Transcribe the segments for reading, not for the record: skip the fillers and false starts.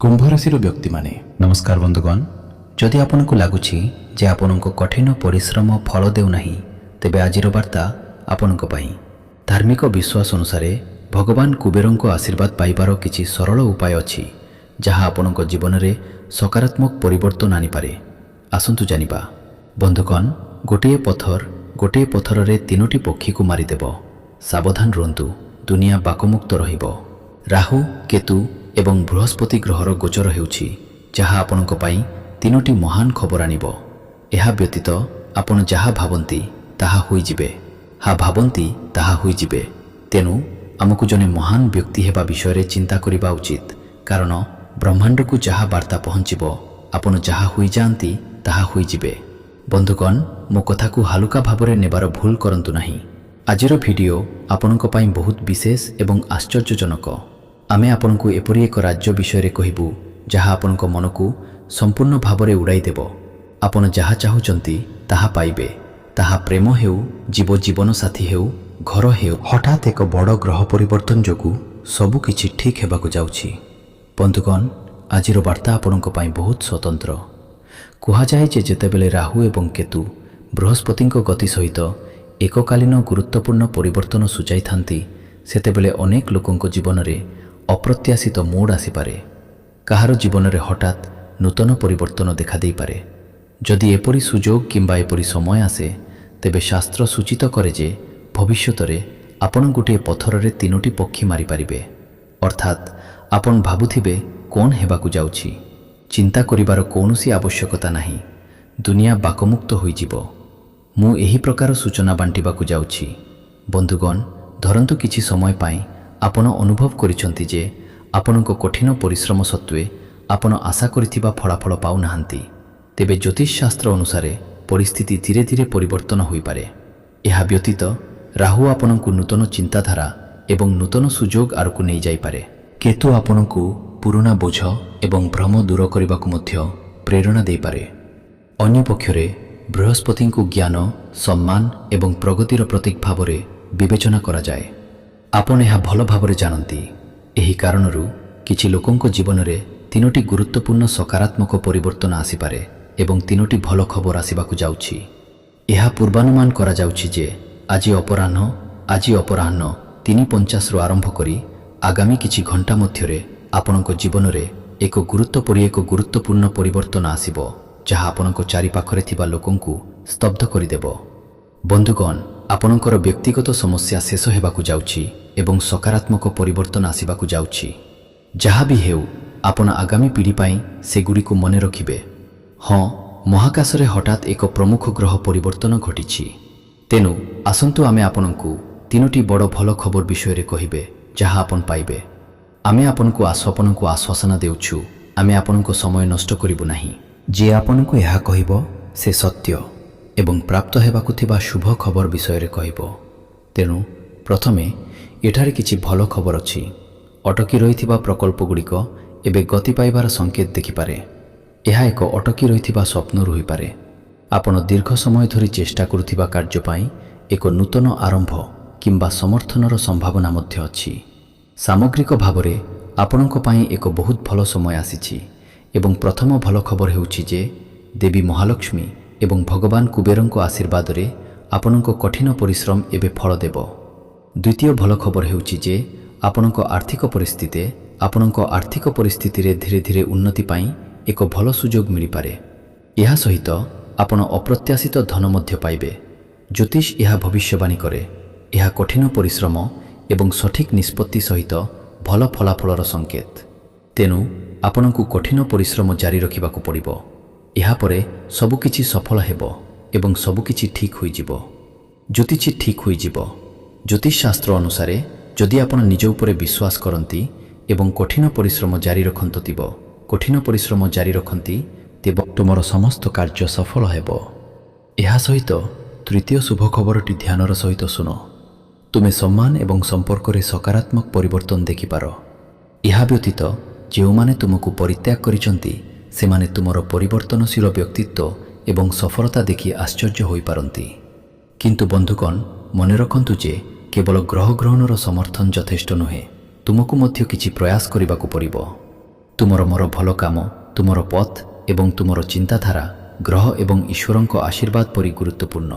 कुंभ राशि व्यक्ति माने नमस्कार बंधुगण। जदि आपनको लागुछि जे आपनको कठिन परिश्रम फल देउना तेबे आजिर वार्ता आपनको पई। धार्मिक विश्वास अनुसार भगवान कुबेरंको आशीर्वाद पाइबार किछि सरल उपाय अछि जहाँ आपनको जीवन में सकारात्मक परिवर्तन आनी पारे। आसंतु जानिबा बंधुगण। गोटे पथर रे तीनोटी पक्षी को मारिदेव। सावधान रुहतु, दुनिया बाकमुक्त रहिबो। राहु, केतु एवं बृहस्पति ग्रहर गोचर हेउछि जहाँ आपनको पई तीनोटी महान खबर आनिबो। एहा व्यतीत आपण जहाँ भावंती ताहा होई जिबे, हा भावंती ताहा होई जिबे। तेनु आमको जने महान व्यक्ति हेबा विषय रे चिंता करिबा उचित, कारण ब्रह्मांड को जहाँ वार्ता पहुँचबो आपण जहाँ होई जानती ताहा होई जिबे। बंधुगण, मो कथा को हालुका भावरे नेबार भूल करंतु नाही। आजिर भिडियो आपनको पई बहुत विशेष एवं आश्चर्यजनक। आमे आपनको एपरी एक राज्य विषय रे कहिबु जहाँ आपनको मन को संपूर्ण भावरे उड़ाई देबो। आपण जहाँ चाहुचंती ताहा पाइबे, ताहा प्रेम हेउ, जीवन साथी हेउ, घर हेउ। हठात एक बड़ ग्रह परिवर्तन जोगु सबु किछि ठीक हेबाकु जाउछि। बंधुगण, आजिर वार्ता आपनको पई बहुत स्वतंत्र। कुहा जाए जे जेतेबेले राहु एवं केतु बृहस्पतिको गति सहित एककालीन गुरुत्वपूर्ण परिवर्तन सुचाई थांती सेतेबेले अनेक लोकंको जीवन में अप्रत्याशित मोड़ आसीपारे। काहार जीवन में हठात नूतन परिवर्तन देखा दे पारे। जदि एपरी सुजोग किंबा एपरी समय आसे तेबे शास्त्र सूचित करे जे भविष्यत रे आपण गोटे पथर रे तीनोटी पक्षी मारी पारिबे। अर्थात आपण भाबुथिबे कोन हेबाकु जाउछि, चिंता करिबार कौनसी आवश्यकता नाही। दुनिया बाकमुक्त होई जिवो। मु एही प्रकार सूचना बांटिबाकु जाउछि। बंधुगण, धरंतु किछि समय पाई आपण अनुभव करिसंती जे आपणको कठिन परिश्रम सत्वे आपण आशा करिथिबा फलाफल पाउ नाहांती, तेबे ज्योतिष शास्त्र अनुसार परिस्थिति धीरे धीरे परिवर्तन होई पारे। एहा व्यतीत राहु आपणको नूतन चिंताधारा एवं नूतन सुजोग आरकु नै जाई पारे। केतु आपणको पुराना बोझ एवं भ्रम दूर करबाकु मध्य प्रेरणा दे पारे। अन्य पक्षरे बृहस्पति को ज्ञान, सम्मान एवं प्रगतिर प्रतीक भावरे विवेचना करा जाए। आपण यह भल भावरे जानती। एही कारणरू किछि लोकंको जीवन में तीनोटी गुरुत्वपूर्ण सकारात्मक परिवर्तन आसीपारे एवं तीनोटी भल खबर आसिबाकु जाउछि। एहा पूर्वानुमान करा जाउछि जे आज अपराह्न 3:50 आरंभ करी आगामी किछि घंटा मध्यरे आपणको जीवन में एक गुरुत्वपूर्ण परिवर्तन आसिबो जहाँ आपणको चारि पाखरे थिबा लोकंकु स्तब्ध करिदेबो। बंधुगण, आपणकर व्यक्तिगत समस्या शेष हेबाकु जाउछि एवं सकारात्मक परिवर्तन आसिबाकु जाउछि। जहाँ भी हेउ आपण आगामी पीढ़ी पाई सेगुड़ी को मने रखिबे। हाँ, महाकाशरे हठात एक प्रमुख ग्रह परिवर्तन घटिछि। तेनु आसंतु आमे आपणकु तीनोटी बड़ भल खबर विषय रे कहिबे जहाँ आपण पाइबे। आमे आपणकु आश्वासन देउछु, आमे आपणको समय नष्ट करिबु नाही। जे आपणकु यहा कहिबो से सत्य एवं प्राप्त हेबाकु थिबा शुभ खबर विषय रे कहिबो। तेनु प्रथमे एठारे किछि भल खबर अछि। अटकी रहिथिबा प्रकल्प गुड़िक एबे गति पाइबार संकेत देखिपारे। यह एक अटकी रहिथिबा स्वप्न रही पारे। आपण दीर्घ समय धरी चेष्टा करुथिबा कार्य पाई एक नूतन आरंभ किंबा समर्थनर संभावना मध्य अछि। सामग्रिक भावरे आपणको पाई एक बहुत भल समय आसीछि एवं प्रथम भल खबर हेउछि जे देवी महालक्ष्मी एवं भगवान कुबेरंको आशीर्वाद रे आपणको कठिन परिश्रम एबे फल देव। द्वितीय भल खबर हेउछि जे आपणको आर्थिक परिस्थिति रे धीरे धीरे उन्नति पाई एक भल सुजोग मिली पारे। यह सहित आपण अप्रत्याशित धन मध्य पाइबे। ज्योतिष यह भविष्यवाणी करे। यह कठिन परिश्रम एवं सठिक निष्पत्ति सहित भल फलाफलर संकेत। तेनु आपणको कठिन परिश्रम जारी रखिबाकु पड़िबो। यहा परे सबुकिछि सफल हेबो एवं सबुकिछि ठीक होई जिवो। ज्योतिषी ठीक होई जिवो। ज्योतिष शास्त्र अनुसार जदि आपण निज उपरे विश्वास करंती एवं कठिन परिश्रम जारी रखंती तेब तुमर समस्त कार्य सफल हेबो। यहा सहित तृतीय शुभ खबरटी ध्यानर सहित सुनो। तुमे सम्मान एवं संपर्क रे सकारात्मक परिवर्तन देखिपार। यहा व्यतीत जेउमाने तुमको परित्याग करिसंती सेमाने तुमर परिवर्तनशील व्यक्तित्व एवं सफलता देखि आश्चर्य होई पारंती। किंतु बंधुगण, मने रखंतु जे केवल ग्रह ग्रहणर समर्थन यथेष्ट नुहे, तुमको मध्य किछि प्रयास करिबाकु पड़िबो। ତୁମର ମୋର ଭଲ କାମ, ତୁମର ପଥ ଏବଂ ତୁମର ଚିନ୍ତାଧାରା ଗ୍ରହ ଏବଂ ଈଶ୍ୱରଙ୍କ ଆଶୀର୍ବାଦ ପରି ଗୁରୁତ୍ୱପୂର୍ଣ୍ଣ।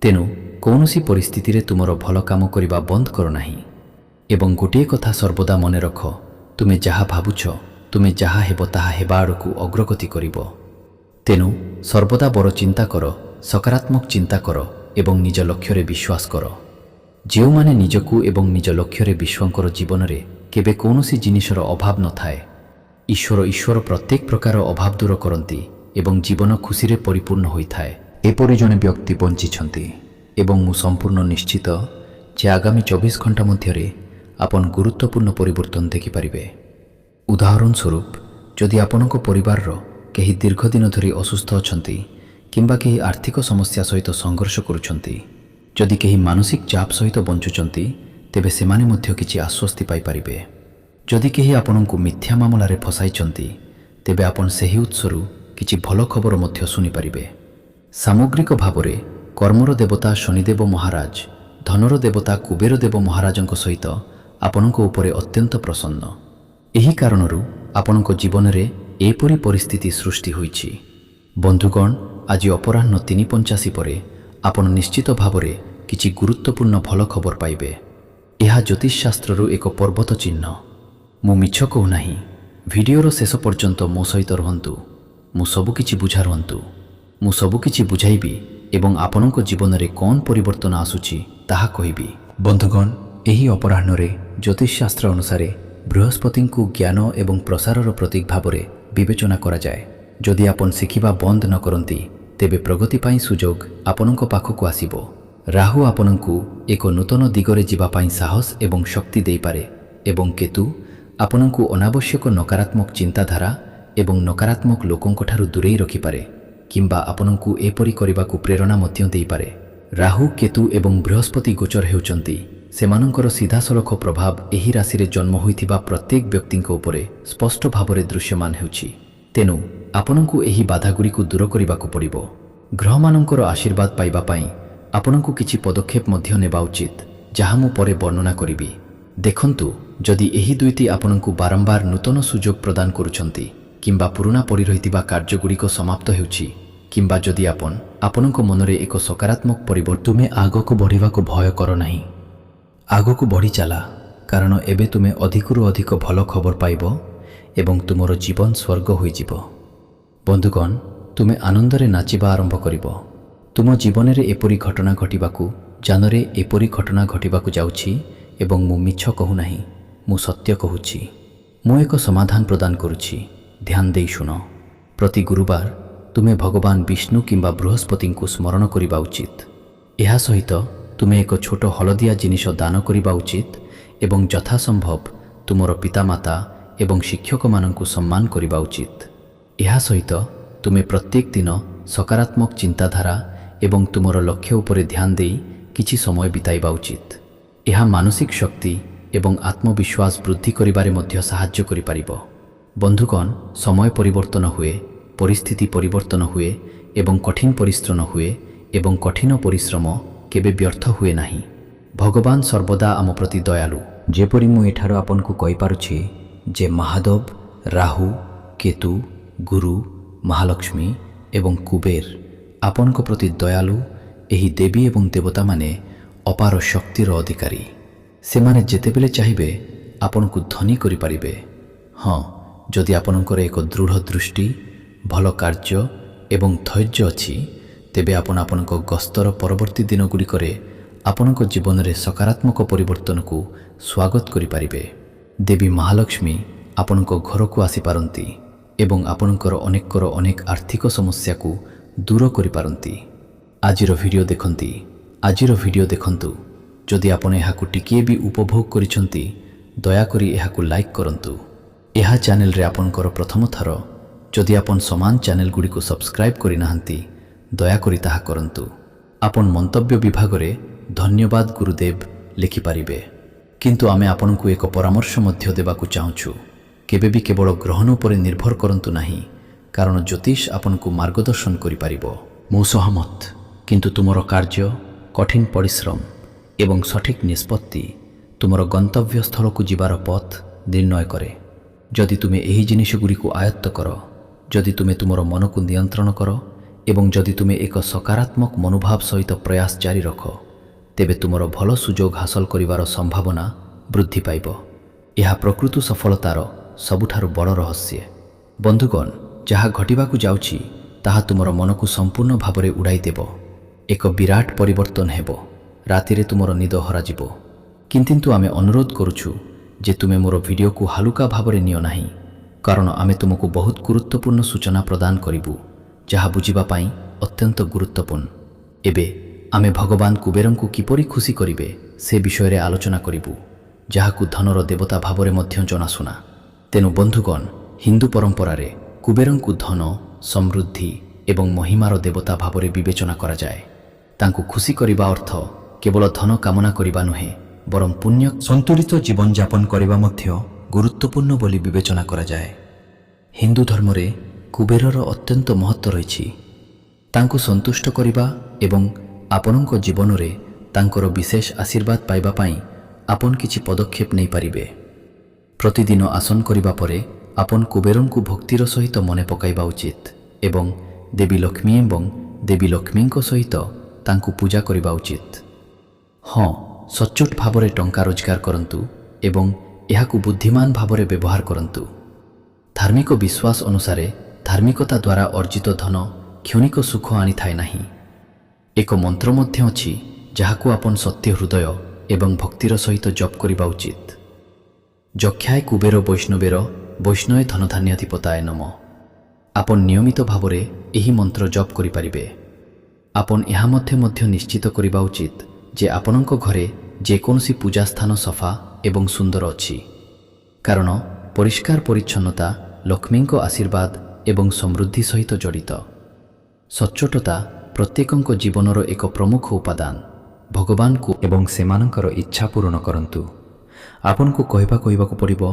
ତେଣୁ କୌଣସି ପରିସ୍ଥିତିରେ ତୁମର ଭଲ କାମ କରିବା ବନ୍ଦ କର ନାହିଁ। ଏବଂ ଗୋଟିଏ କଥା ସର୍ବଦା ମନେ ରଖ, ତୁମେ ଯାହା ଭାବୁଛ, ତୁମେ ଯାହା ହେବ ତାହା ହେବା ଆଡ଼କୁ ଅଗ୍ରଗତି କରିବ। ତେଣୁ ସର୍ବଦା ବଡ଼ ଚିନ୍ତା କର, ସକାରାତ୍ମକ ଚିନ୍ତା କର ଏବଂ ନିଜ ଲକ୍ଷ୍ୟରେ ବିଶ୍ୱାସ କର। ଯେଉଁମାନେ ନିଜକୁ ଏବଂ ନିଜ ଲକ୍ଷ୍ୟରେ ବିଶ୍ୱଙ୍କର ଜୀବନରେ କେବେ କୌଣସି ଜିନିଷର ଅଭାବ ନଥାଏ। ଈଶ୍ୱର ପ୍ରତ୍ୟେକ ପ୍ରକାର ଅଭାବ ଦୂର କରନ୍ତି ଏବଂ ଜୀବନ ଖୁସିରେ ପରିପୂର୍ଣ୍ଣ ହୋଇଥାଏ। ଏପରି ଜଣେ ବ୍ୟକ୍ତି ବଞ୍ଚିଛନ୍ତି ଏବଂ ମୁଁ ସମ୍ପୂର୍ଣ୍ଣ ନିଶ୍ଚିତ ଯେ ଆଗାମୀ 24 ଘଣ୍ଟା ମଧ୍ୟରେ ଆପଣ ଗୁରୁତ୍ୱପୂର୍ଣ୍ଣ ପରିବର୍ତ୍ତନ ଦେଖିପାରିବେ। ଉଦାହରଣ ସ୍ୱରୂପ, ଯଦି ଆପଣଙ୍କ ପରିବାରର କେହି ଦୀର୍ଘଦିନ ଧରି ଅସୁସ୍ଥ ଅଛନ୍ତି କିମ୍ବା କେହି ଆର୍ଥିକ ସମସ୍ୟା ସହିତ ସଂଘର୍ଷ କରୁଛନ୍ତି, ଯଦି କେହି ମାନସିକ ଚାପ ସହିତ ବଞ୍ଚୁଛନ୍ତି, ତେବେ ସେମାନେ ମଧ୍ୟ କିଛି ଆଶ୍ୱସ୍ତି ପାଇପାରିବେ। ଯଦି କେହି ଆପଣଙ୍କୁ ମିଥ୍ୟା ମାମଲାରେ ଫସାଇଛନ୍ତି, ତେବେ ଆପଣ ସେହି ଉତ୍ସରୁ କିଛି ଭଲ ଖବର ମଧ୍ୟ ଶୁଣିପାରିବେ। ସାମଗ୍ରିକ ଭାବରେ କର୍ମର ଦେବତା ଶନିଦେବ ମହାରାଜ, ଧନର ଦେବତା କୁବେର ଦେବ ମହାରାଜଙ୍କ ସହିତ ଆପଣଙ୍କ ଉପରେ ଅତ୍ୟନ୍ତ ପ୍ରସନ୍ନ। ଏହି କାରଣରୁ ଆପଣଙ୍କ ଜୀବନରେ ଏପରି ପରିସ୍ଥିତି ସୃଷ୍ଟି ହୋଇଛି। ବନ୍ଧୁଗଣ, ଆଜି ଅପରାହ୍ନ 3:85 ପରେ ଆପଣ ନିଶ୍ଚିତ ଭାବରେ କିଛି ଗୁରୁତ୍ୱପୂର୍ଣ୍ଣ ଭଲ ଖବର ପାଇବେ। ଏହା ଜ୍ୟୋତିଷଶାସ୍ତ୍ରରୁ ଏକ ପର୍ବତ ଚିହ୍ନ। ମୁଁ ମିଛ କହୁନାହିଁ। ଭିଡ଼ିଓର ଶେଷ ପର୍ଯ୍ୟନ୍ତ ମୋ ସହିତ ରୁହନ୍ତୁ। ମୁଁ ସବୁକିଛି ବୁଝାରୁହନ୍ତୁ। ମୁଁ ସବୁକିଛି ବୁଝାଇବି ଏବଂ ଆପଣଙ୍କ ଜୀବନରେ କ'ଣ ପରିବର୍ତ୍ତନ ଆସୁଛି ତାହା କହିବି। ବନ୍ଧୁଗଣ, ଏହି ଅପରାହ୍ନରେ ଜ୍ୟୋତିଷଶାସ୍ତ୍ର ଅନୁସାରେ ବୃହସ୍ପତିଙ୍କୁ ଜ୍ଞାନ ଏବଂ ପ୍ରସାରର ପ୍ରତୀକ ଭାବରେ ବିବେଚନା କରାଯାଏ। ଯଦି ଆପଣ ଶିଖିବା ବନ୍ଦ ନ କରନ୍ତି, ତେବେ ପ୍ରଗତି ପାଇଁ ସୁଯୋଗ ଆପଣଙ୍କ ପାଖକୁ ଆସିବ। ରାହୁ ଆପଣଙ୍କୁ ଏକ ନୂତନ ଦିଗରେ ଯିବା ପାଇଁ ସାହସ ଏବଂ ଶକ୍ତି ଦେଇପାରେ ଏବଂ କେତୁ ଆପଣଙ୍କୁ ଅନାବଶ୍ୟକ ନକାରାତ୍ମକ ଚିନ୍ତାଧାରା ଏବଂ ନକାରାତ୍ମକ ଲୋକଙ୍କଠାରୁ ଦୂରେଇ ରଖିପାରେ କିମ୍ବା ଆପଣଙ୍କୁ ଏପରି କରିବାକୁ ପ୍ରେରଣା ମଧ୍ୟ ଦେଇପାରେ। ରାହୁ, କେତୁ ଏବଂ ବୃହସ୍ପତି ଗୋଚର ହେଉଛନ୍ତି। ସେମାନଙ୍କର ସିଧାସଳଖ ପ୍ରଭାବ ଏହି ରାଶିରେ ଜନ୍ମ ହୋଇଥିବା ପ୍ରତ୍ୟେକ ବ୍ୟକ୍ତିଙ୍କ ଉପରେ ସ୍ପଷ୍ଟ ଭାବରେ ଦୃଶ୍ୟମାନ ହେଉଛି। ତେଣୁ ଆପଣଙ୍କୁ ଏହି ବାଧାଗୁଡ଼ିକୁ ଦୂର କରିବାକୁ ପଡ଼ିବ। ଗ୍ରହମାନଙ୍କର ଆଶୀର୍ବାଦ ପାଇବା ପାଇଁ ଆପଣଙ୍କୁ କିଛି ପଦକ୍ଷେପ ମଧ୍ୟ ନେବା ଉଚିତ, ଯାହା ମୁଁ ପରେ ବର୍ଣ୍ଣନା କରିବି। ଦେଖନ୍ତୁ, ଯଦି ଏହି ଦୁଇଟି ଆପଣଙ୍କୁ ବାରମ୍ବାର ନୂତନ ସୁଯୋଗ ପ୍ରଦାନ କରୁଛନ୍ତି କିମ୍ବା ପୁରୁଣା ପଡ଼ି ରହିଥିବା କାର୍ଯ୍ୟଗୁଡ଼ିକ ସମାପ୍ତ ହେଉଛି, କିମ୍ବା ଯଦି ଆପଣଙ୍କ ମନରେ ଏକ ସକାରାତ୍ମକ ପରିବର୍ତ୍ତନ, ତୁମେ ଆଗକୁ ବଢ଼ିବାକୁ ଭୟ କର ନାହିଁ। ଆଗକୁ ବଢ଼ି ଚାଲା, କାରଣ ଏବେ ତୁମେ ଅଧିକରୁ ଅଧିକ ଭଲ ଖବର ପାଇବ ଏବଂ ତୁମର ଜୀବନ ସ୍ୱର୍ଗ ହୋଇଯିବ। ବନ୍ଧୁଗଣ, ତୁମେ ଆନନ୍ଦରେ ନାଚିବା ଆରମ୍ଭ କରିବ। ତୁମ ଜୀବନରେ ଏପରି ଘଟଣା ଘଟିବାକୁ ଜାନରେ ଏପରି ଘଟଣା ଘଟିବାକୁ ଯାଉଛି ଏବଂ ମୁଁ ମିଛ କହୁନାହିଁ, ମୁଁ ସତ୍ୟ କହୁଛି। ମୁଁ ଏକ ସମାଧାନ ପ୍ରଦାନ କରୁଛି। ଧ୍ୟାନ ଦେଇ ଶୁଣ। ପ୍ରତି ଗୁରୁବାର ତୁମେ ଭଗବାନ ବିଷ୍ଣୁ କିମ୍ବା ବୃହସ୍ପତିଙ୍କୁ ସ୍ମରଣ କରିବା ଉଚିତ। ଏହା ସହିତ ତୁମେ ଏକ ଛୋଟ ହଳଦିଆ ଜିନିଷ ଦାନ କରିବା ଉଚିତ ଏବଂ ଯଥାସମ୍ଭବ ତୁମର ପିତାମାତା ଏବଂ ଶିକ୍ଷକମାନଙ୍କୁ ସମ୍ମାନ କରିବା ଉଚିତ। ଏହା ସହିତ ତୁମେ ପ୍ରତ୍ୟେକ ଦିନ ସକାରାତ୍ମକ ଚିନ୍ତାଧାରା ଏବଂ ତୁମର ଲକ୍ଷ୍ୟ ଉପରେ ଧ୍ୟାନ ଦେଇ କିଛି ସମୟ ବିତାଇବା ଉଚିତ। ଏହା ମାନସିକ ଶକ୍ତି ଏବଂ ଆତ୍ମବିଶ୍ୱାସ ବୃଦ୍ଧି କରିବାରେ ମଧ୍ୟ ସାହାଯ୍ୟ କରିପାରିବ। ବନ୍ଧୁଗଣ, ସମୟ ପରିବର୍ତ୍ତନ ହୁଏ, ପରିସ୍ଥିତି ପରିବର୍ତ୍ତନ ହୁଏ ଏବଂ କଠିନ ପରିଶ୍ରମ ହୁଏ ଏବଂ କଠିନ ପରିଶ୍ରମ କେବେ ବ୍ୟର୍ଥ ହୁଏ ନାହିଁ। ଭଗବାନ ସର୍ବଦା ଆମ ପ୍ରତି ଦୟାଳୁ। ଯେପରି ମୁଁ ଏଠାରୁ ଆପଣଙ୍କୁ କହିପାରୁଛି ଯେ ମହାଦେବ, ରାହୁ, କେତୁ, ଗୁରୁ, ମହାଲକ୍ଷ୍ମୀ ଏବଂ କୁବେର ଆପଣଙ୍କ ପ୍ରତି ଦୟାଳୁ। ଏହି ଦେବୀ ଏବଂ ଦେବତାମାନେ ଅପାର ଶକ୍ତିର ଅଧିକାରୀ। ସେମାନେ ଯେତେବେଳେ ଚାହିଁବେ ଆପଣଙ୍କୁ ଧନୀ କରିପାରିବେ। ହଁ, ଯଦି ଆପଣଙ୍କର ଏକ ଦୃଢ଼ ଦୃଷ୍ଟି, ଭଲ କାର୍ଯ୍ୟ ଏବଂ ଧୈର୍ଯ୍ୟ ଅଛି, ତେବେ ଆପଣ ଆପଣଙ୍କ ଗସ୍ତର ପରବର୍ତ୍ତୀ ଦିନଗୁଡ଼ିକରେ ଆପଣଙ୍କ ଜୀବନରେ ସକାରାତ୍ମକ ପରିବର୍ତ୍ତନକୁ ସ୍ୱାଗତ କରିପାରିବେ। ଦେବୀ ମହାଲକ୍ଷ୍ମୀ ଆପଣଙ୍କ ଘରକୁ ଆସିପାରନ୍ତି ଏବଂ ଆପଣଙ୍କର ଅନେକ ଆର୍ଥିକ ସମସ୍ୟାକୁ ଦୂର କରିପାରନ୍ତି। ଆଜିର ଭିଡ଼ିଓ ଦେଖନ୍ତୁ। ଯଦି ଆପଣ ଏହାକୁ ଟିକିଏ ବି ଉପଭୋଗ କରିଛନ୍ତି, ଦୟାକରି ଏହାକୁ ଲାଇକ୍ କରନ୍ତୁ। ଏହା ଚ୍ୟାନେଲରେ ଆପଣଙ୍କର ପ୍ରଥମ ଥର। ଯଦି ଆପଣ ସମାନ ଚ୍ୟାନେଲଗୁଡ଼ିକୁ ସବସ୍କ୍ରାଇବ୍ କରିନାହାନ୍ତି, ଦୟାକରି ତାହା କରନ୍ତୁ। ଆପଣ ମନ୍ତବ୍ୟ ବିଭାଗରେ ଧନ୍ୟବାଦ ଗୁରୁଦେବ ଲେଖିପାରିବେ। କିନ୍ତୁ ଆମେ ଆପଣଙ୍କୁ ଏକ ପରାମର୍ଶ ମଧ୍ୟ ଦେବାକୁ ଚାହୁଁଛୁ। କେବେ ବି କେବଳ ଗ୍ରହଣ ଉପରେ ନିର୍ଭର କରନ୍ତୁ ନାହିଁ, କାରଣ ଜ୍ୟୋତିଷ ଆପଣଙ୍କୁ ମାର୍ଗଦର୍ଶନ କରିପାରିବ। ମୁଁ ସହମତ, କିନ୍ତୁ ତୁମର କାର୍ଯ୍ୟ, କଠିନ ପରିଶ୍ରମ ଏବଂ ସଠିକ୍ ନିଷ୍ପତ୍ତି ତୁମର ଗନ୍ତବ୍ୟ ସ୍ଥଳକୁ ଯିବାର ପଥ ନିର୍ଣ୍ଣୟ କରେ। ଯଦି ତୁମେ ଏହି ଜିନିଷଗୁଡ଼ିକୁ ଆୟତ୍ତ କର, ଯଦି ତୁମେ ତୁମର ମନକୁ ନିୟନ୍ତ୍ରଣ କର ଏବଂ ଯଦି ତୁମେ ଏକ ସକାରାତ୍ମକ ମନୋଭାବ ସହିତ ପ୍ରୟାସ ଜାରି ରଖ, ତେବେ ତୁମର ଭଲ ସୁଯୋଗ ହାସଲ କରିବାର ସମ୍ଭାବନା ବୃଦ୍ଧି ପାଇବ। ଏହା ପ୍ରକୃତ ସଫଳତାର ସବୁଠାରୁ ବଡ଼ ରହସ୍ୟ। ବନ୍ଧୁଗଣ, ଯାହା ଘଟିବାକୁ ଯାଉଛି ତାହା ତୁମର ମନକୁ ସମ୍ପୂର୍ଣ୍ଣ ଭାବରେ ଉଡ଼ାଇ ଦେବ। ଏକ ବିରାଟ ପରିବର୍ତ୍ତନ ହେବ। ରାତିରେ ତୁମର ନିଦ ହରାଯିବ। କିନ୍ତୁ ଆମେ ଅନୁରୋଧ କରୁଛୁ ଯେ ତୁମେ ମୋର ଭିଡ଼ିଓକୁ ହାଲୁକା ଭାବରେ ନିଅ ନାହିଁ, କାରଣ ଆମେ ତୁମକୁ ବହୁତ ଗୁରୁତ୍ୱପୂର୍ଣ୍ଣ ସୂଚନା ପ୍ରଦାନ କରିବୁ, ଯାହା ବୁଝିବା ପାଇଁ ଅତ୍ୟନ୍ତ ଗୁରୁତ୍ୱପୂର୍ଣ୍ଣ। ଏବେ ଆମେ ଭଗବାନ କୁବେରଙ୍କୁ କିପରି ଖୁସି କରିବେ ସେ ବିଷୟରେ ଆଲୋଚନା କରିବୁ, ଯାହାକୁ ଧନର ଦେବତା ଭାବରେ ମଧ୍ୟ ଜଣାଶୁଣା। ତେଣୁ ବନ୍ଧୁଗଣ, ହିନ୍ଦୁ ପରମ୍ପରାରେ କୁବେରଙ୍କୁ ଧନ, ସମୃଦ୍ଧି ଏବଂ ମହିମାର ଦେବତା ଭାବରେ ବିବେଚନା କରାଯାଏ। ତାଙ୍କୁ ଖୁସି କରିବା ଅର୍ଥ କେବଳ ଧନ କାମନା କରିବା ନୁହେଁ, ବରଂ ପୁଣ୍ୟ ସନ୍ତୁଳିତ ଜୀବନଯାପନ କରିବା ମଧ୍ୟ ଗୁରୁତ୍ୱପୂର୍ଣ୍ଣ ବୋଲି ବିବେଚନା କରାଯାଏ। ହିନ୍ଦୁ ଧର୍ମରେ କୁବେରର ଅତ୍ୟନ୍ତ ମହତ୍ତ୍ୱ ରହିଛି। ତାଙ୍କୁ ସନ୍ତୁଷ୍ଟ କରିବା ଏବଂ ଆପଣଙ୍କ ଜୀବନରେ ତାଙ୍କର ବିଶେଷ ଆଶୀର୍ବାଦ ପାଇବା ପାଇଁ ଆପଣ କିଛି ପଦକ୍ଷେପ ନେଇପାରିବେ। ପ୍ରତିଦିନ ଆସନ କରିବା ପରେ ଆପଣ କୁବେରଙ୍କୁ ଭକ୍ତିର ସହିତ ମନେ ପକାଇବା ଉଚିତ ଏବଂ ଦେବୀ ଲକ୍ଷ୍ମୀଙ୍କ ସହିତ ତାଙ୍କୁ ପୂଜା କରିବା ଉଚିତ। ହଁ, ସଚ୍ଚୋଟ ଭାବରେ ଟଙ୍କା ରୋଜଗାର କରନ୍ତୁ ଏବଂ ଏହାକୁ ବୁଦ୍ଧିମାନ ଭାବରେ ବ୍ୟବହାର କରନ୍ତୁ। ଧାର୍ମିକ ବିଶ୍ୱାସ ଅନୁସାରେ ଧାର୍ମିକତା ଦ୍ୱାରା ଅର୍ଜିତ ଧନ କ୍ଷଣିକ ସୁଖ ଆଣିଥାଏ ନାହିଁ। ଏକ ମନ୍ତ୍ର ମଧ୍ୟ ଅଛି ଯାହାକୁ ଆପଣ ସତ୍ୟ ହୃଦୟ ଏବଂ ଭକ୍ତିର ସହିତ ଜପ କରିବା ଉଚିତ। ଯକ୍ଷାୟ କୁବେର ବୈଷ୍ଣବେ ଧନଧାନ୍ୟାଧିପତାୟ ନମଃ। ଆପଣ ନିୟମିତ ଭାବରେ ଏହି ମନ୍ତ୍ର ଜପ କରିପାରିବେ। ଆପଣ ଏହା ମଧ୍ୟ ନିଶ୍ଚିତ କରିବା ଉଚିତ ଯେ ଆପଣଙ୍କ ଘରେ ଯେକୌଣସି ପୂଜା ସ୍ଥାନ ସଫା ଏବଂ ସୁନ୍ଦର ଅଛି, କାରଣ ପରିଷ୍କାର ପରିଚ୍ଛନ୍ନତା ଲକ୍ଷ୍ମୀଙ୍କ ଆଶୀର୍ବାଦ ଏବଂ ସମୃଦ୍ଧି ସହିତ ଜଡ଼ିତ। ସଚ୍ଚୋଟତା ପ୍ରତ୍ୟେକଙ୍କ ଜୀବନର ଏକ ପ୍ରମୁଖ ଉପାଦାନ। ଭଗବାନଙ୍କୁ ଏବଂ ସେମାନଙ୍କର ଇଚ୍ଛା ପୂରଣ କରନ୍ତୁ। ଆପଣଙ୍କୁ କହିବାକୁ ପଡ଼ିବ,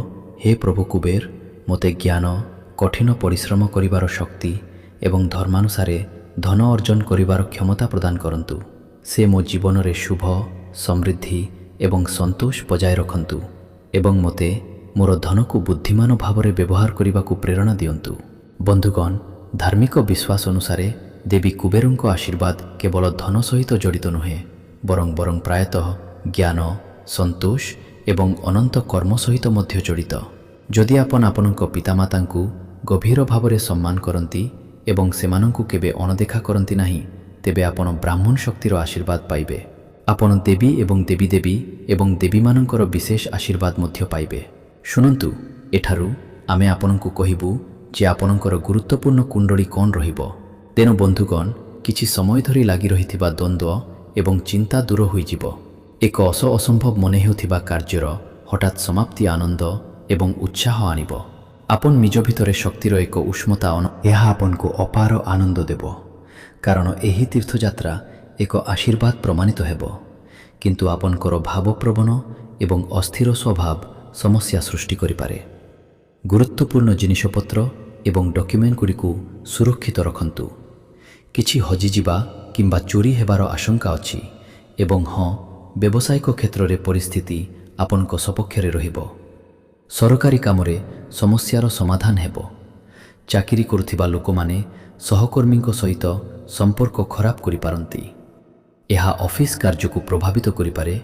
ହେ ପ୍ରଭୁ କୁବେର, ମୋତେ ଜ୍ଞାନ, କଠିନ ପରିଶ୍ରମ କରିବାର ଶକ୍ତି ଏବଂ ଧର୍ମାନୁସାରେ ଧନ ଅର୍ଜନ କରିବାର କ୍ଷମତା ପ୍ରଦାନ କରନ୍ତୁ। ସେ ମୋ ଜୀବନରେ ଶୁଭ, ସମୃଦ୍ଧି ଏବଂ ସନ୍ତୋଷ ବଜାୟ ରଖନ୍ତୁ ଏବଂ ମୋତେ ମୋର ଧନକୁ ବୁଦ୍ଧିମାନ ଭାବରେ ବ୍ୟବହାର କରିବାକୁ ପ୍ରେରଣା ଦିଅନ୍ତୁ। ବନ୍ଧୁଗଣ, ଧାର୍ମିକ ବିଶ୍ୱାସ ଅନୁସାରେ ଦେବୀ କୁବେରଙ୍କ ଆଶୀର୍ବାଦ କେବଳ ଧନ ସହିତ ଜଡ଼ିତ ନୁହେଁ, ବରଂ ପ୍ରାୟତଃ ଜ୍ଞାନ, ସନ୍ତୋଷ ଏବଂ ଅନନ୍ତ କର୍ମ ସହିତ ମଧ୍ୟ ଜଡ଼ିତ। ଯଦି ଆପଣ ଆପଣଙ୍କ ପିତାମାତାଙ୍କୁ ଗଭୀର ଭାବରେ ସମ୍ମାନ କରନ୍ତି ଏବଂ ସେମାନଙ୍କୁ କେବେ ଅଣଦେଖା କରନ୍ତି ନାହିଁ, ତେବେ ଆପଣ ବ୍ରାହ୍ମଣ ଶକ୍ତିର ଆଶୀର୍ବାଦ ପାଇବେ। ଆପଣ ଦେବୀ ଏବଂ ଦେବୀମାନଙ୍କର ବିଶେଷ ଆଶୀର୍ବାଦ ମଧ୍ୟ ପାଇବେ। ଶୁଣନ୍ତୁ, ଏଠାରୁ ଆମେ ଆପଣଙ୍କୁ କହିବୁ ଯେ ଆପଣଙ୍କର ଗୁରୁତ୍ୱପୂର୍ଣ୍ଣ କୁଣ୍ଡଳୀ କ'ଣ ରହିବ। ତେଣୁ ବନ୍ଧୁଗଣ, କିଛି ସମୟ ଧରି ଲାଗି ରହିଥିବା ଦ୍ୱନ୍ଦ୍ୱ ଏବଂ ଚିନ୍ତା ଦୂର ହୋଇଯିବ। ଏକ ଅସମ୍ଭବ ମନେ ହେଉଥିବା କାର୍ଯ୍ୟର ହଠାତ୍ ସମାପ୍ତି ଆନନ୍ଦ ଏବଂ ଉତ୍ସାହ ଆଣିବ। ଆପଣ ନିଜ ଭିତରେ ଶକ୍ତିର ଏକ ଉଷ୍ମତା ଏହା ଆପଣଙ୍କୁ ଅପାର ଆନନ୍ଦ ଦେବ, କାରଣ ଏହି ତୀର୍ଥଯାତ୍ରା ଏକ ଆଶୀର୍ବାଦ ପ୍ରମାଣିତ ହେବ। କିନ୍ତୁ ଆପଣଙ୍କର ଭାବପ୍ରବଣ ଏବଂ ଅସ୍ଥିର ସ୍ୱଭାବ ସମସ୍ୟା ସୃଷ୍ଟି କରିପାରେ। ଗୁରୁତ୍ୱପୂର୍ଣ୍ଣ ଜିନିଷପତ୍ର ଏବଂ ଡକ୍ୟୁମେଣ୍ଟଗୁଡ଼ିକୁ ସୁରକ୍ଷିତ ରଖନ୍ତୁ। କିଛି ହଜିଯିବା କିମ୍ବା ଚୋରି ହେବାର ଆଶଙ୍କା ଅଛି ଏବଂ ହଁ, ବ୍ୟବସାୟିକ କ୍ଷେତ୍ରରେ ପରିସ୍ଥିତି ଆପଣଙ୍କ ସପକ୍ଷରେ ରହିବ। ସରକାରୀ କାମରେ ସମସ୍ୟାର ସମାଧାନ ହେବ। ଚାକିରି କରୁଥିବା ଲୋକମାନେ ସହକର୍ମୀଙ୍କ ସହିତ ସମ୍ପର୍କ ଖରାପ କରିପାରନ୍ତି। ଏହା ଅଫିସ କାର୍ଯ୍ୟକୁ ପ୍ରଭାବିତ କରିପାରେ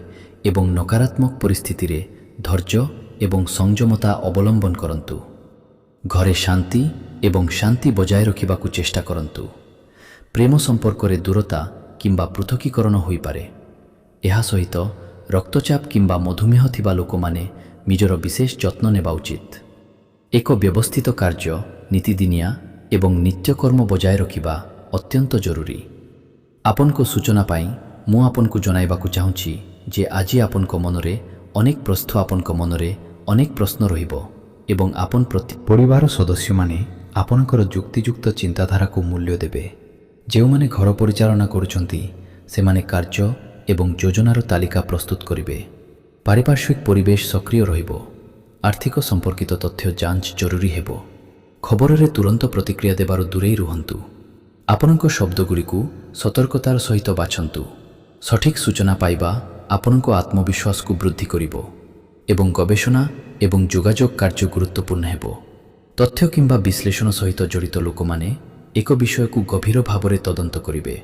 ଏବଂ ନକାରାତ୍ମକ ପରିସ୍ଥିତିରେ ଧୈର୍ଯ୍ୟ ଏବଂ ସଂଯମତା ଅବଲମ୍ବନ କରନ୍ତୁ। ଘରେ ଶାନ୍ତି ବଜାୟ ରଖିବାକୁ ଚେଷ୍ଟା କରନ୍ତୁ। ପ୍ରେମ ସମ୍ପର୍କରେ ଦୂରତା କିମ୍ବା ପୃଥକୀକରଣ ହୋଇପାରେ। ଏହା ସହିତ ରକ୍ତଚାପ କିମ୍ବା ମଧୁମେହ ଥିବା ଲୋକମାନେ ନିଜର ବିଶେଷ ଯତ୍ନ ନେବା ଉଚିତ। ଏକ ବ୍ୟବସ୍ଥିତ କାର୍ଯ୍ୟ, ନୀତିଦିନିଆ ଏବଂ ନିତ୍ୟକର୍ମ ବଜାୟ ରଖିବା ଅତ୍ୟନ୍ତ ଜରୁରୀ। ଆପଣଙ୍କ ସୂଚନା ପାଇଁ ମୁଁ ଆପଣଙ୍କୁ ଜଣାଇବାକୁ ଚାହୁଁଛି ଯେ ଆଜି ଆପଣଙ୍କ ମନରେ ଅନେକ ପ୍ରଶ୍ନ ରହିବ ଏବଂ ଆପଣ ପରିବାର ସଦସ୍ୟମାନେ ଆପଣଙ୍କର ଯୁକ୍ତିଯୁକ୍ତ ଚିନ୍ତାଧାରାକୁ ମୂଲ୍ୟ ଦେବେ। ଯେଉଁମାନେ ଘର ପରିଚାଳନା କରୁଛନ୍ତି ସେମାନେ କାର୍ଯ୍ୟ ଏବଂ ଯୋଜନାର ତାଲିକା ପ୍ରସ୍ତୁତ କରିବେ। ପାରିପାର୍ଶ୍ୱିକ ପରିବେଶ ସକ୍ରିୟ ରହିବ। ଆର୍ଥିକ ସମ୍ପର୍କିତ ତଥ୍ୟ ଯାଞ୍ଚ ଜରୁରୀ ହେବ। ଖବରରେ ତୁରନ୍ତ ପ୍ରତିକ୍ରିୟା ଦେବାରୁ ଦୂରେଇ ରୁହନ୍ତୁ। ଆପଣଙ୍କ ଶବ୍ଦଗୁଡ଼ିକୁ ସତର୍କତାର ସହିତ ବାଛନ୍ତୁ। ସଠିକ୍ ସୂଚନା ପାଇବା ଆପଣଙ୍କ ଆତ୍ମବିଶ୍ୱାସକୁ ବୃଦ୍ଧି କରିବ। ଏବଂ ଗବେଷଣା ଏବଂ ଯୋଗାଯୋଗ କାର୍ଯ୍ୟ ଗୁରୁତ୍ୱପୂର୍ଣ୍ଣ ହେବ। ତଥ୍ୟ କିମ୍ବା ବିଶ୍ଳେଷଣ ସହିତ ଜଡ଼ିତ ଲୋକମାନେ ଏକ ବିଷୟକୁ ଗଭୀର ଭାବରେ ତଦନ୍ତ କରିବେ।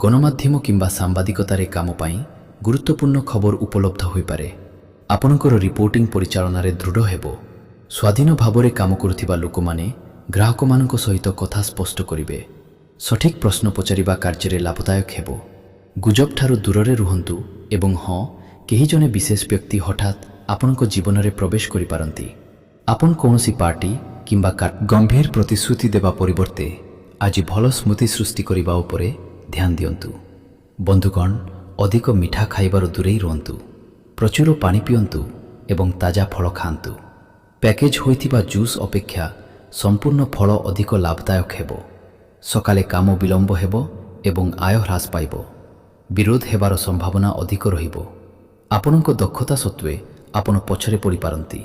ଗଣମାଧ୍ୟମ କିମ୍ବା ସାମ୍ବାଦିକତାରେ କାମ ପାଇଁ ଗୁରୁତ୍ୱପୂର୍ଣ୍ଣ ଖବର ଉପଲବ୍ଧ ହୋଇପାରେ। ଆପଣଙ୍କର ରିପୋର୍ଟିଂ ପରିଚାଳନାରେ ଦୃଢ଼ ହେବ। ସ୍ୱାଧୀନ ଭାବରେ କାମ କରୁଥିବା ଲୋକମାନେ ଗ୍ରାହକମାନଙ୍କ ସହିତ କଥା ସ୍ପଷ୍ଟ କରିବେ। ସଠିକ୍ ପ୍ରଶ୍ନ ପଚାରିବା କାର୍ଯ୍ୟରେ ଲାଭଦାୟକ ହେବ। ଗୁଜବଠାରୁ ଦୂରରେ ରୁହନ୍ତୁ ଏବଂ ହଁ, କେହି ଜଣେ ବିଶେଷ ବ୍ୟକ୍ତି ହଠାତ୍ ଆପଣଙ୍କ ଜୀବନରେ ପ୍ରବେଶ କରିପାରନ୍ତି। ଆପଣ କୌଣସି ପାର୍ଟି କିମ୍ବା ଗମ୍ଭୀର ପ୍ରତିଶ୍ରୁତି ଦେବା ପରିବର୍ତ୍ତେ ଆଜି ଭଲ ସ୍ମୃତି ସୃଷ୍ଟି କରିବା ଉପରେ ଧ୍ୟାନ ଦିଅନ୍ତୁ। ବନ୍ଧୁଗଣ, ଅଧିକ ମିଠା ଖାଇବାରୁ ଦୂରେଇ ରୁହନ୍ତୁ। ପ୍ରଚୁର ପାଣି ପିଅନ୍ତୁ ଏବଂ ତାଜା ଫଳ ଖାଆନ୍ତୁ। ପ୍ୟାକେଜ ହୋଇଥିବା ଜୁସ୍ ଅପେକ୍ଷା ସମ୍ପୂର୍ଣ୍ଣ ଫଳ ଅଧିକ ଲାଭଦାୟକ ହେବ। ସକାଳେ କାମ ବିଳମ୍ବ ହେବ ଏବଂ ଆୟ ହ୍ରାସ ପାଇବ। ବିରୋଧ ହେବାର ସମ୍ଭାବନା ଅଧିକ ରହିବ। ଆପଣଙ୍କ ଦକ୍ଷତା ସତ୍ତ୍ୱେ ଆପଣ ପଛରେ ପଡ଼ିପାରନ୍ତି।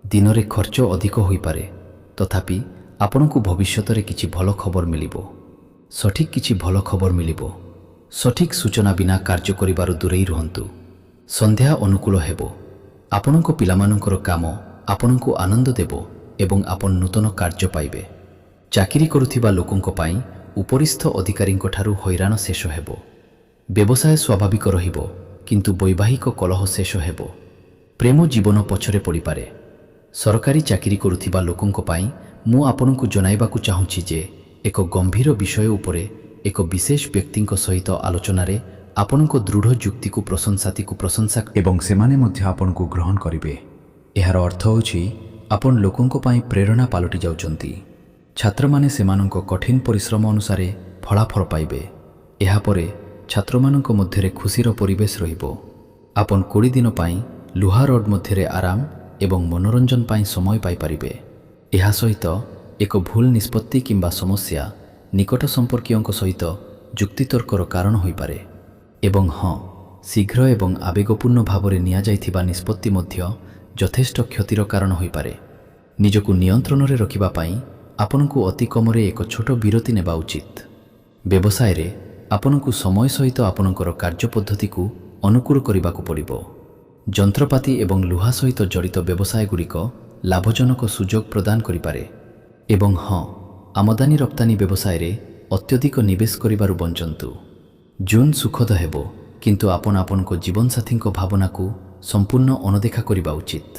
ଦିନରେ ଖର୍ଚ୍ଚ ଅଧିକ ହୋଇପାରେ, ତଥାପି ଆପଣଙ୍କୁ ଭବିଷ୍ୟତରେ କିଛି ଭଲ ଖବର ମିଳିବ। ସଠିକ୍ ସୂଚନା ବିନା କାର୍ଯ୍ୟ କରିବାରୁ ଦୂରେଇ ରୁହନ୍ତୁ। ସନ୍ଧ୍ୟା ଅନୁକୂଳ ହେବ। ଆପଣଙ୍କ ପିଲାମାନଙ୍କର କାମ ଆପଣଙ୍କୁ ଆନନ୍ଦ ଦେବ ଏବଂ ଆପଣ ନୂତନ କାର୍ଯ୍ୟ ପାଇବେ। ଚାକିରି କରୁଥିବା ଲୋକଙ୍କ ପାଇଁ ଉପରିସ୍ଥ ଅଧିକାରୀଙ୍କ ଠାରୁ ହଇରାଣ ଶେଷ ହେବ। ବ୍ୟବସାୟ ସ୍ୱାଭାବିକ ରହିବ, କିନ୍ତୁ ବୈବାହିକ କଳହ ଶେଷ ହେବ। ପ୍ରେମ ଜୀବନ ପଛରେ ପଡ଼ିପାରେ। ସରକାରୀ ଚାକିରି କରୁଥିବା ଲୋକଙ୍କ ପାଇଁ ମୁଁ ଆପଣଙ୍କୁ ଜଣାଇବାକୁ ଚାହୁଁଛି ଯେ ଏକ ଗମ୍ଭୀର ବିଷୟ ଉପରେ ଏକ ବିଶେଷ ବ୍ୟକ୍ତିଙ୍କ ସହିତ ଆଲୋଚନାରେ ଆପଣଙ୍କ ଦୃଢ଼ ଯୁକ୍ତିକୁ ପ୍ରଶଂସା ଏବଂ ସେମାନେ ମଧ୍ୟ ଆପଣଙ୍କୁ ଗ୍ରହଣ କରିବେ। ଏହାର ଅର୍ଥ ହେଉଛି ଆପଣ ଲୋକଙ୍କ ପାଇଁ ପ୍ରେରଣା ପାଲଟି ଯାଉଛନ୍ତି। ଛାତ୍ରମାନେ ସେମାନଙ୍କ କଠିନ ପରିଶ୍ରମ ଅନୁସାରେ ଫଳାଫଳ ପାଇବେ। ଏହାପରେ ଛାତ୍ରମାନଙ୍କ ମଧ୍ୟରେ ଖୁସିର ପରିବେଶ ରହିବ। ଆପଣ 20 ଦିନ ପାଇଁ ଲୁହା ରଡ୍ ମଧ୍ୟରେ ଆରାମ ଏବଂ ମନୋରଞ୍ଜନ ପାଇଁ ସମୟ ପାଇପାରିବେ। ଏହା ସହିତ ଏକ ଭୁଲ ନିଷ୍ପତ୍ତି କିମ୍ବା ସମସ୍ୟା ନିକଟ ସମ୍ପର୍କୀୟଙ୍କ ସହିତ ଯୁକ୍ତିତର୍କର କାରଣ ହୋଇପାରେ। ଏବଂ ହଁ, ଶୀଘ୍ର ଏବଂ ଆବେଗପୂର୍ଣ୍ଣ ଭାବରେ ନିଆଯାଇଥିବା ନିଷ୍ପତ୍ତି ମଧ୍ୟ ଯଥେଷ୍ଟ କ୍ଷତିର କାରଣ ହୋଇପାରେ। ନିଜକୁ ନିୟନ୍ତ୍ରଣରେ ରଖିବା ପାଇଁ ଆପଣଙ୍କୁ ଅତି କମରେ ଏକ ଛୋଟ ବିରତି ନେବା ଉଚିତ। ବ୍ୟବସାୟରେ ଆପଣଙ୍କୁ ସମୟ ସହିତ ଆପଣଙ୍କର କାର୍ଯ୍ୟପଦ୍ଧତିକୁ ଅନୁକୂଳ କରିବାକୁ ପଡ଼ିବ। ଯନ୍ତ୍ରପାତି ଏବଂ ଲୁହା ସହିତ ଜଡ଼ିତ ବ୍ୟବସାୟଗୁଡ଼ିକ ଲାଭଜନକ ସୁଯୋଗ ପ୍ରଦାନ କରିପାରେ। ଏବଂ ହଁ, ଆମଦାନୀ ରପ୍ତାନି ବ୍ୟବସାୟରେ ଅତ୍ୟଧିକ ନିବେଶ କରିବାରୁ ବଞ୍ଚନ୍ତୁ। ଜୁନ୍ ସୁଖଦ ହେବ, କିନ୍ତୁ ଆପଣ ଆପଣଙ୍କ ଜୀବନସାଥୀଙ୍କ ଭାବନାକୁ ସମ୍ପୂର୍ଣ୍ଣ ଅଣଦେଖା କରିବା ଉଚିତ।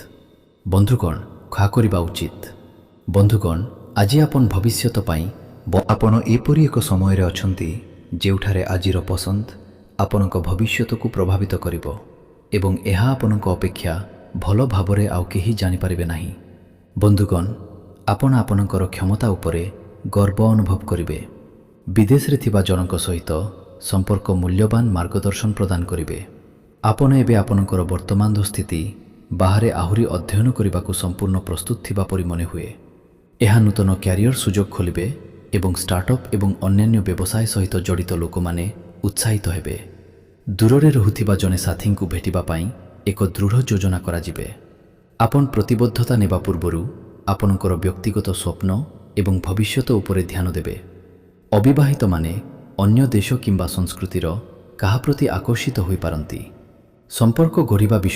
ବନ୍ଧୁଗଣ, ଆଜି ଆପଣ ଭବିଷ୍ୟତ ପାଇଁ ଆପଣ ଏପରି ଏକ ସମୟରେ ଅଛନ୍ତି ଯେଉଁଠାରେ ଆଜିର ପସନ୍ଦ ଆପଣଙ୍କ ଭବିଷ୍ୟତକୁ ପ୍ରଭାବିତ କରିବ ଏବଂ ଏହା ଆପଣଙ୍କ ଅପେକ୍ଷା ଭଲ ଭାବରେ ଆଉ କେହି ଜାଣିପାରିବେ ନାହିଁ। ବନ୍ଧୁଗଣ, ଆପଣ ଆପଣଙ୍କର କ୍ଷମତା ଉପରେ ଗର୍ବ ଅନୁଭବ କରିବେ। ବିଦେଶରେ ଥିବା ଜଣଙ୍କ ସହିତ ସମ୍ପର୍କ ମୂଲ୍ୟବାନ ମାର୍ଗଦର୍ଶନ ପ୍ରଦାନ କରିବେ। ଆପଣ ଏବେ ଆପଣଙ୍କର ବର୍ତ୍ତମାନର ସ୍ଥିତି ବାହାରେ ଆହୁରି ଅଧ୍ୟୟନ କରିବାକୁ ସମ୍ପୂର୍ଣ୍ଣ ପ୍ରସ୍ତୁତ ଥିବା ପରି ମନେ ହୁଏ। ଏହା ନୂତନ କ୍ୟାରିୟର ସୁଯୋଗ ଖୋଲିବେ ଏବଂ ଷ୍ଟାର୍ଟଅପ୍ ଏବଂ ଅନ୍ୟାନ୍ୟ ବ୍ୟବସାୟ ସହିତ ଜଡ଼ିତ ଲୋକମାନେ ଉତ୍ସାହିତ ହେବେ। ଦୂରରେ ରହୁଥିବା ଜଣେ ସାଥୀଙ୍କୁ ଭେଟିବା ପାଇଁ ଏକ ଦୃଢ଼ ଯୋଜନା କରାଯିବେ। ଆପଣ ପ୍ରତିବଦ୍ଧତା ନେବା ପୂର୍ବରୁ ଆପଣଙ୍କର ବ୍ୟକ୍ତିଗତ ସ୍ୱପ୍ନ ଏବଂ ଭବିଷ୍ୟତ ଉପରେ ଧ୍ୟାନ ଦେବେ। ଅବିବାହିତମାନେ ଅନ୍ୟ ଦେଶ କିମ୍ବା ସଂସ୍କୃତିର କାହା ପ୍ରତି ଆକର୍ଷିତ ହୋଇପାରନ୍ତି। ସମ୍ପର୍କ ଗଢ଼ିବା ବିଷୟ